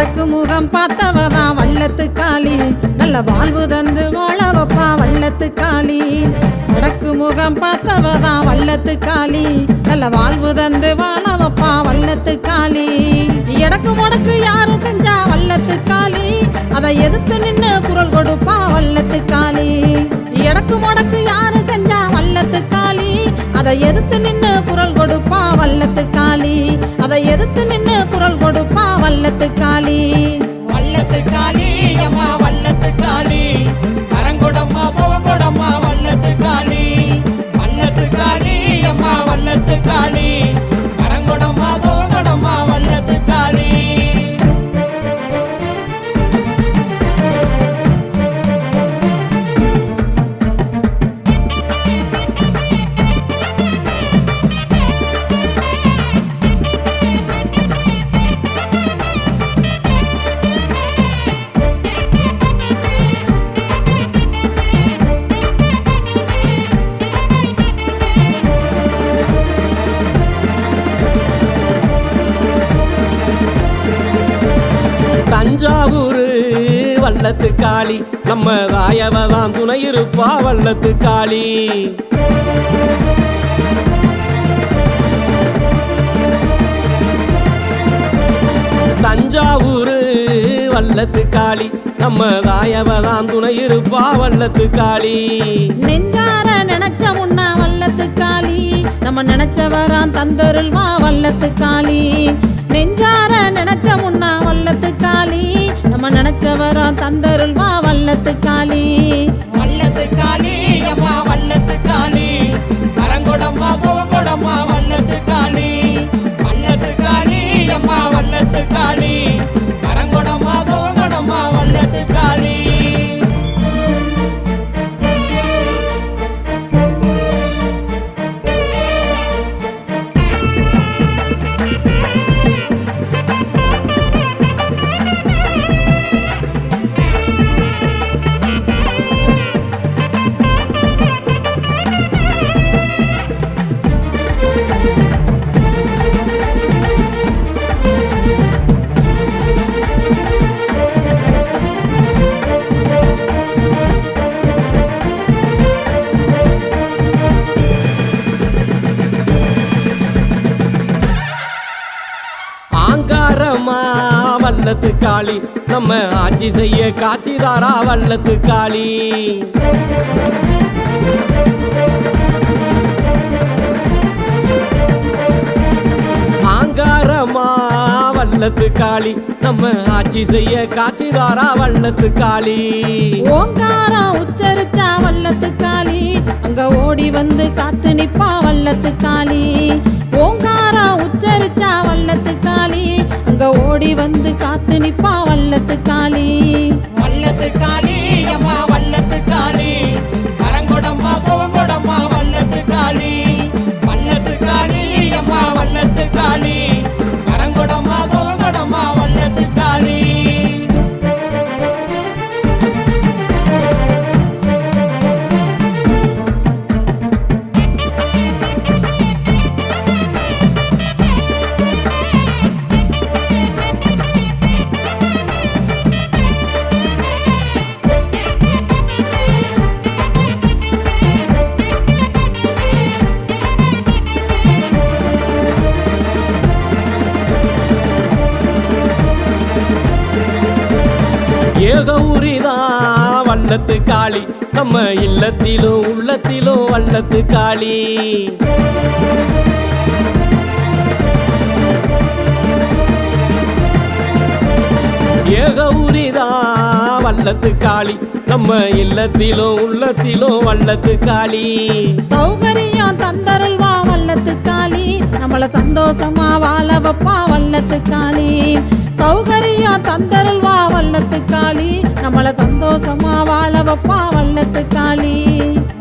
வடக்கு முகம் பார்த்தவதான் வள்ளத்து காளி, நல்ல வாழ்வு தந்து வாழ வப்பா வள்ளத்து காளி. வடக்கு முகம் பார்த்தவதான் வள்ளத்து காளி, நல்ல வாழ்வு தந்து வாழ வப்பா வள்ளத்து காளி. எடக்கு முடக்கு யாரும் செஞ்சா வள்ளத்து காளி, அதை எதிர்த்து நின்னு குரல் கொடுப்பா வள்ளத்து காளி. எடக்கு முடக்கு யாரும் செஞ்சா வள்ளத்து காளி, அதை எதிர்த்து நின்னு குரல் கொடுப்பா வள்ளத்து காளி. அதை எதிர்த்து நின்னு குரல் கொடுப்பா வள்ளத்து காளி. வள்ளத்து காளி அம்மா வள்ளத்து காளி, கரங்கொடம்மா சோகொடம்மா வள்ளத்து காளி. வள்ளத்து காளி அம்மா வள்ளத்து காளி, கரங்கொடம்மா சோகொடம்மா வள்ளத்து காளி. தஞ்சாவூர் வள்ளத்து காளி, நம்ம தாயவதான் துணை இருப்பா வள்ளத்து காளி. தஞ்சாவூர் வள்ளத்து காளி, நம்ம தாயவதான் துணை இருப்பா வள்ளத்து காளி. நெஞ்சார நினைச்ச முன்னா வள்ளத்து காளி, நம்ம நினைச்சவரான் தந்தருள்வா வள்ளத்து காளி. நெஞ்சார நினைச்ச முன்னா வள்ளத்து காளி, நம்ம நினைச்சவரான் தந்தருள்வா வள்ளத்து காளி. வள்ளத்து காளி அம்மா வள்ளத்து காளி, கரங்கொடம்மா சோகொடம்மா வள்ளத்து காளி. வள்ளத்து காளி அம்மா வள்ளத்து காளி, கரங்கொடம்மா சோகொடம்மா வள்ளத்து காளி. ஆங்காரமா வள்ளத்து காளி, நம்ம ஆட்சி செய்ய காட்சிதாரா வள்ளத்து காளி. ஆங்காரமா வள்ளத்து காளி, நம்ம ஆட்சி செய்ய காட்சிதாரா வள்ளத்து காளி. ஓங்காரா உச்சரிச்சா வள்ளத்து காளி, அங்க ஓடி வந்து காத்து நிப்பா வள்ளத்து காளி. ஓங்காரா உச்சரிச்சா வள்ளத்து காளி, அங்க ஓடி வந்து காத்து நிப்பா வள்ளத்து காளி. வள்ளத்து காளி அம்மா வள்ளத்து காளி, கரங்கொடம்மா சோகொடம்மா வள்ளத்து காளி. வள்ளத்து காளி அம்மா வள்ளத்து காளி, கரங்கொடம்மா சோகொடம்மா வள்ளத்து காளி. ஏகௌரிதான் வள்ளத்து காளி, நம்ம இல்லத்திலும் உள்ளத்திலும் வள்ளத்து காளி. ஏகௌரிதான் வள்ளத்து காளி, நம்ம இல்லத்திலும் உள்ளத்திலும் வள்ளத்து காளி. சௌகரியம் தந்தருள்வா வள்ளத்து காளி, நம்மள சந்தோஷமா வாழ வப்பா வள்ளத்து காளி. சௌகரியம் தந்தருள்வா வள்ளத்து காளி, நம்மள சந்தோஷமா வாழ வப்பா வள்ளத்து காளி.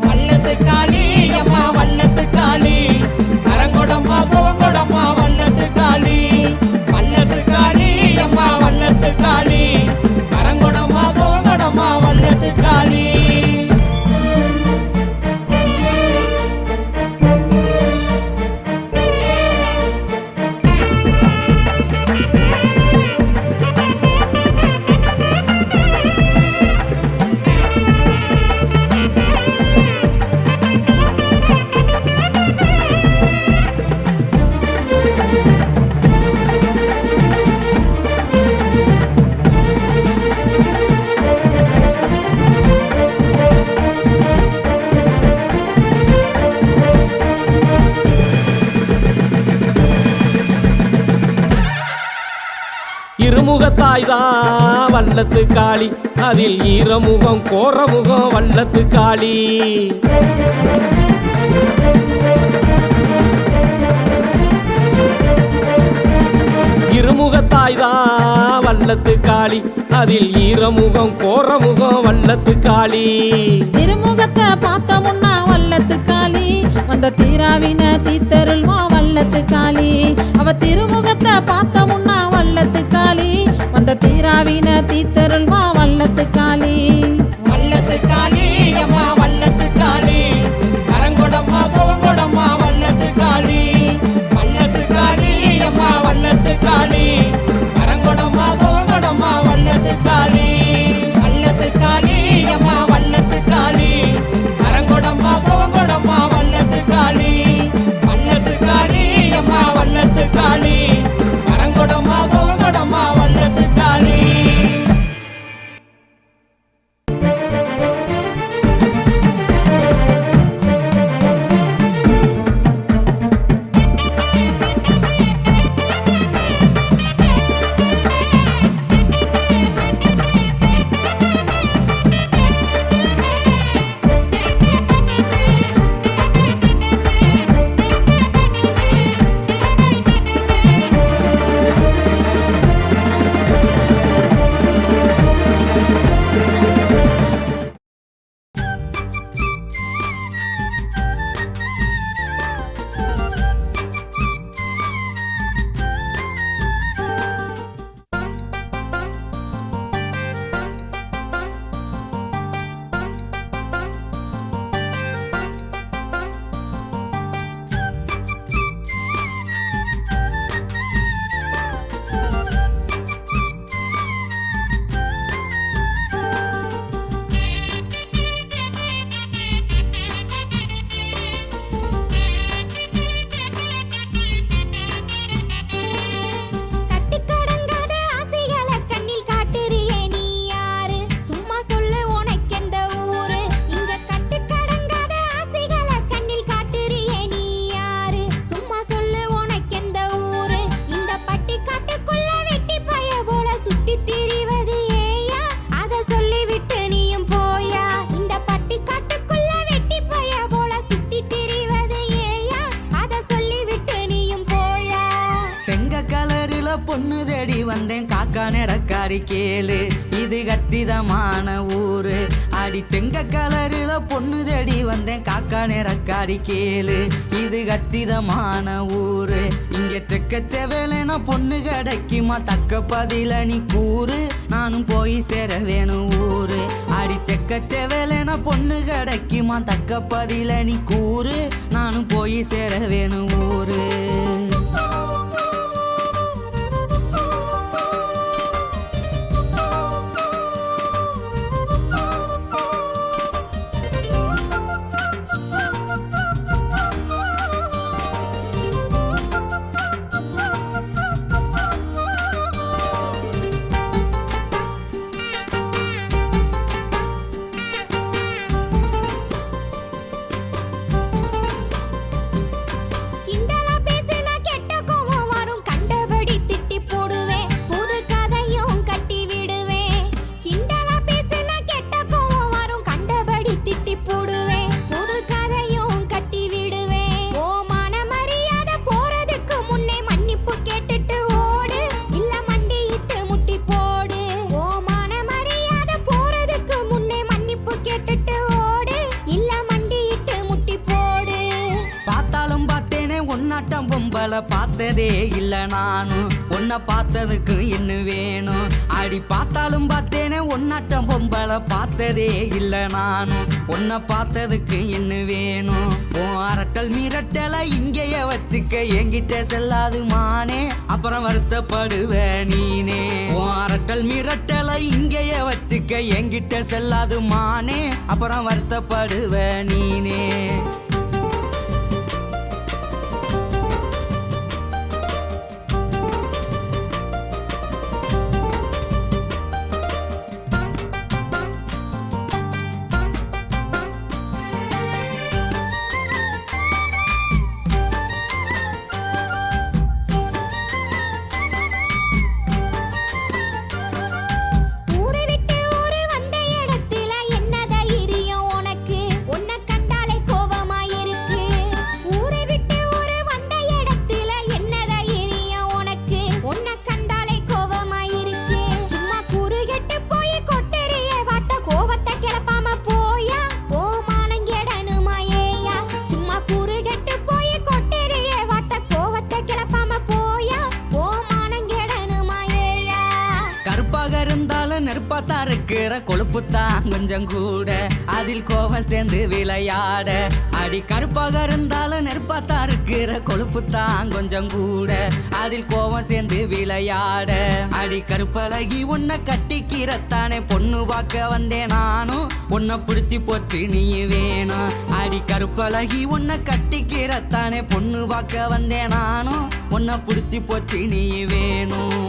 வள்ளத்து காளி அம்மா வள்ளத்து காளி, கரங்கொடம்மா சோகொடம்மா வள்ளத்து காளி. வள்ளத்து காளி அம்மா வள்ளத்து காளி, கரங்கொடம்மா சோகொடம்மா வள்ளத்து காளி. இருமுகத்தாய் தான் வல்லத்து காளி, அதில் ஈரமுகம் கோரமுகம் வல்லத்து காளி. இருமுகத்தாய் தான் வல்லத்து காளி, அதில் ஈரமுகம் கோரமுகம் வல்லத்து காளி. திருமுகத்தை பார்த்த முன்னா வல்லத்து காளி, வந்த தீராவின தீத்தருள்வா வல்லத்து காளி. அவ திருமுகத்தை பார்த்த முன்னா வல்லத்து காளி, வந்த தீராவின தீத்தருள்வா வல்லத்து காளி. வல்லத்து காளி அம்மா வல்லத்து காளி, கரங்கொடம்மா சுகங்கொடம்மா வல்லத்து காளி. வல்லத்து காளி அம்மா வல்லத்து காளி, கரங்கொடம்மா சுகங்கொடம்மா வல்லத்து காளி. வல்லத்து காளி அம்மா வல்லத்து காளி, கரங்கொடம்மா சுகங்கொடம்மா வல்லத்து காளி. வல்லத்து காளி அம்மா வல்லத்து காளி, கரங்கொடம்மா சுகங்கொடம்மா வல்லத்து காளி. பொண்ணு தேடி வந்தேன் காக்கா நெடக்காரி கேளு, இது கச்சிதமான ஊரு. அடி செங்க கலரில பொண்ணு தேடி வந்தேன் காக்கா நெடக்காரி கேளு, இது கச்சிதமான ஊரு. இங்க செக்க செவலேனா பொண்ணு கிடைக்குமா, தக்க பதில நீ கூறு, நானும் போய் சேர வேணும் ஊரு. அடி செக்க செவலேனா பொண்ணு கிடைக்குமா, தக்க பதில நீ கூறு, நானும் போய் சேர வேணும் ஊரு. பார்த்ததே இல்ல நானும், உன்னை பார்த்ததுக்கு என்ன வேணும். அடி பார்த்தாலும் பார்த்தேனே ஒன்னாட்டம் பொம்பளை, பார்த்ததே இல்ல நானும், உன்னை பார்த்ததுக்கு என்ன வேணும். உன் அரட்டல் மிரட்டலை இங்கேயே வச்சுக்க, என்கிட்ட செல்லாது மானே, அப்புறம் வருத்தப்படுவ நீனே. உன் அரட்டல் மிரட்டலை இங்கேயே வச்சுக்க, என்கிட்ட செல்லாது மானே, அப்புறம் வருத்தப்படுவ நீனே. கருப்பாக இருந்தாலும் நெருப்பாத்தான் இருக்கிற கொழுப்புத்தான் கொஞ்சம் கூட அதில் கோவம் சேர்ந்து விளையாட அடி கருப்பாக இருந்தாலும் நெருப்பாத்தான் இருக்கிற கொழுப்புத்தான் கொஞ்சம் கூட அதில் கோவம் சேர்ந்து விளையாட அடி கருப்பழகி உன்னை கட்டிக்கிறத்தானே பொண்ணு பார்க்க வந்தேன் நானும் உன்னை பிடிச்சி போச்சு நீ வேணும் அடி கருப்பழகி உன்னை கட்டிக்கிறத்தானே பொண்ணு பார்க்க வந்தேன் நானும் உன்னை பிடிச்சி போச்சு நீ வேணும்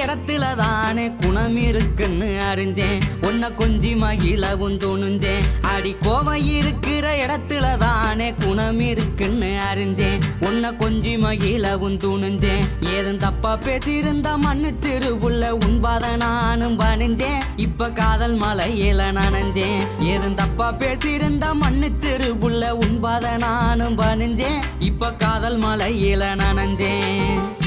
இடத்துல தானே குணம் இருக்குன்னு அறிஞ்சேன் உன்னை கொஞ்சி மகிழவும் துணிஞ்சேன் அடி கோவம் இருக்கிற இடத்துல தானே குணம் இருக்குன்னு அறிஞ்சேன் உன்னை கொஞ்சி மகிழவும் துணிஞ்சேன் ஏதும் தப்பா பேசியிருந்தா மன்னிச்சிரு புள்ள உண்பாத நானும் பணிஞ்சேன் இப்ப காதல் மலையில நனைஞ்சேன் ஏதும் தப்பா பேசியிருந்தா மன்னிச்சிரு புள்ள உண்பாத நானும் பணிஞ்சேன் இப்ப காதல் மலையில நனைஞ்சேன்